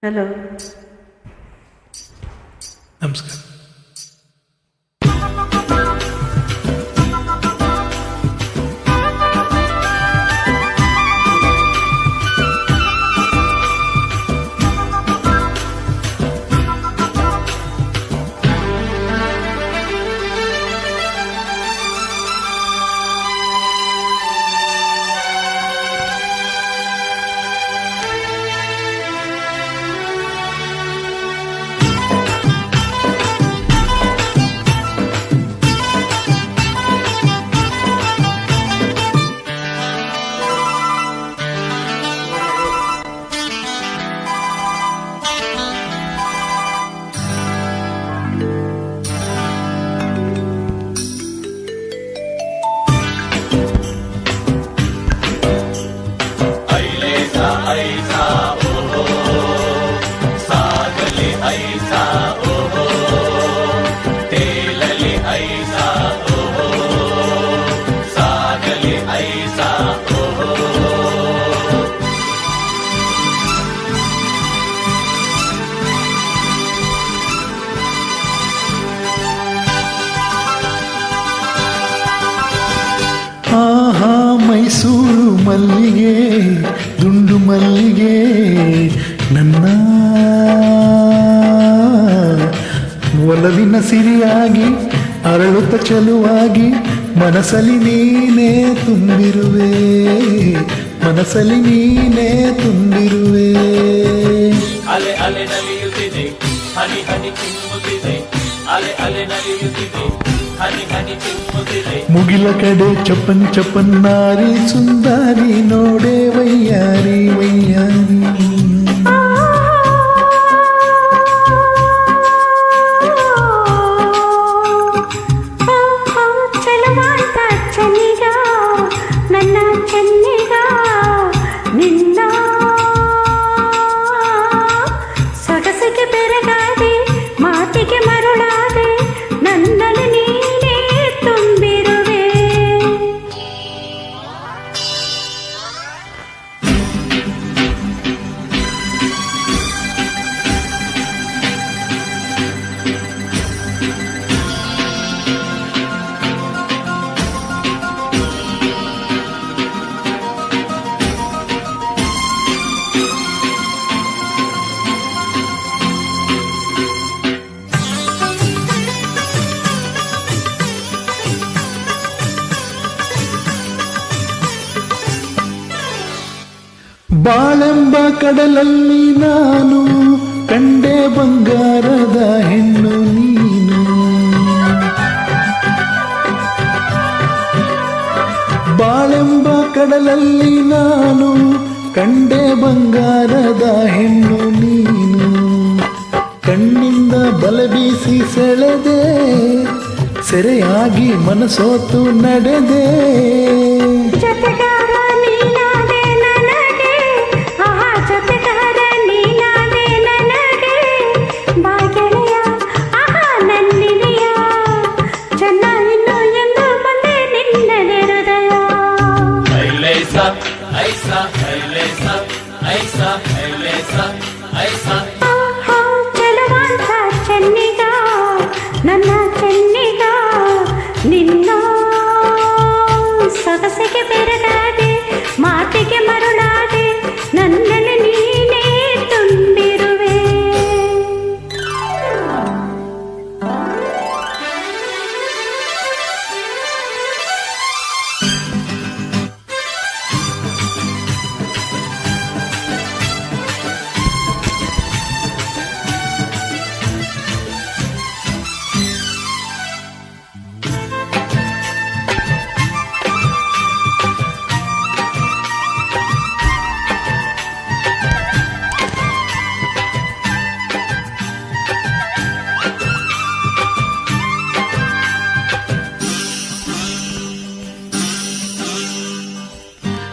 Hello, ನಮಸ್ಕಾರ. ऐसा ओहो सागले ऐसा ओहो तेलले ऐसा ओहो सागले ऐसा ओहो ಆಹಾ ಮೈಸೂರು ಮಲ್ಲಿಗೆ, ದುಂಡು ಮಲ್ಲಿಗೆ, ನನ್ನ ಒಲವಿನ ಸಿರಿಯಾಗಿ ಅರಳುತ್ತ ಚಲುವಾಗಿ ಮನಸಲಿ ನೀನೇ ತುಂಬಿರುವೆ, ಮನಸಲಿ ನೀನೇ ತುಂಬಿರುವೆ. ಅಲೆ ಅಲೆ ನಲಿಯುತ್ತಿದೆ, ಹನಿ ಹನಿ ಚಿಮ್ಮುತ್ತಿದೆ, ಅಲೆ ಅಲೆ ನಲಿಯುತ್ತಿದೆ, ಹನಿ ಹನಿ ಚಿಮ್ಮುತ್ತಿದೆ. ಮುಗಿಲ ಕಡೆ ಚಪ್ಪನ್ ಚಪ್ಪನ್ನಾರಿ ಸುಂದಾರಿ ನೋಡೆ ವಯ್ಯಾರಿ ವಯ್ಯಾರಿ. ಬಾಳೆಂಬ ಕಡಲಲ್ಲಿ ನಾನು ಕಂಡೆ ಬಂಗಾರದ ಹೆಣ್ಣು ನೀನು. ಬಾಳೆಂಬ ಕಡಲಲ್ಲಿ ನಾನು ಕಂಡೆ ಬಂಗಾರದ ಹೆಣ್ಣು ನೀನು. ಕಣ್ಣಿಂದ ಬಲ ಬೀಸಿ ಸೆಳೆದೆ, ಸೆರೆಯಾಗಿ ಮನಸೋತು ನಡೆದೆ. ऐसा ऐसा ऐसा ऐसा ऐसा ಚಲುವಂತ ಚೆನ್ನಿಗ ನನ್ನ ಚೆನ್ನಿಗ ನಿನ್ನ ಸೊಗಸಿಗೆ ಬೆರೆದಾದೆ, ಮಾತಿಗೆ ಮರುಳಾದೆ, ನನ್ನಲ್ಲಿ ನೀನೇ ತುಂಬಿರುವೆ.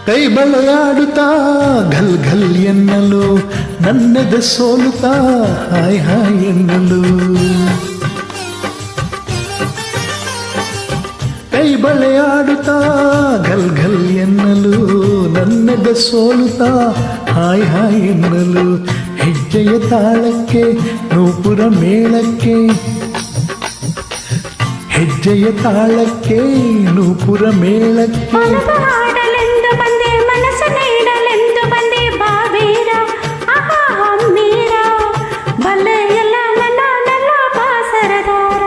ಕೈ ಬಳೆಯಾಡುತ್ತಾ ಘಲ್ ಘಲ್ ಎನ್ನಲು, ನನ್ನೆದೆ ಸೋಲುತ್ತಾ ಹಾಯ್ ಹಾಯ್ ಎನ್ನಲು. ಕೈ ಬಳೆಯಾಡುತ್ತಾ ಘಲ್ ಘಲ್ ಎನ್ನಲು, ನನ್ನೆದೆ ಸೋಲುತ್ತಾ ಹಾಯ್ ಹಾಯ್ ಎನ್ನಲು. ಹೆಜ್ಜೆಯ ತಾಳಕ್ಕೆ ನೂಪುರ ಮೇಳಕ್ಕೆ ಹೆಜ್ಜೆಯ ತಾಳಕ್ಕೆ ನೂಪುರ ಮೇಳಕ್ಕೆ ಮನದ ಹಾಡಲೆಂದು ಬಂದೆ ಮನಸ್ಸು ನೀಡಲೆಂದು ಬಂದೆ ಬಾವೀರ ಆಹಾ ಹಮ್ಮೀರ ಬಲ್ಲ ಎಲ್ಲ ನನ್ನ ನನ್ನ ಬಾಸರದಾರ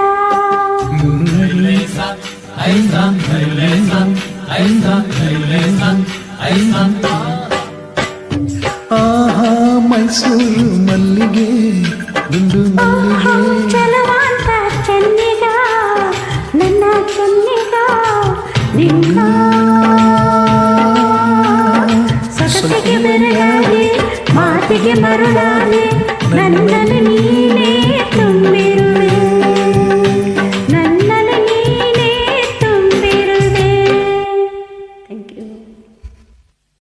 ऐसा ऐसा ऐसा ऐसा ऐसा ऐसा ಆಹಾ ಮೈಸೂರು ಮಲ್ಲಿಗೆ ದುಂಡು ಮಲ್ಲಿಗೆ ಚಲವಾಂತ ಚೆನ್ನಿಗ ನನ್ನ ಚೆನ್ನಿಗ ನಿನ್ನ ಸೊಗಸಿಗೆ ಬೆರಗಾಗಿ ಮಾತಿಗೆ ಮರುಳಾಗಿ ನನ್ನ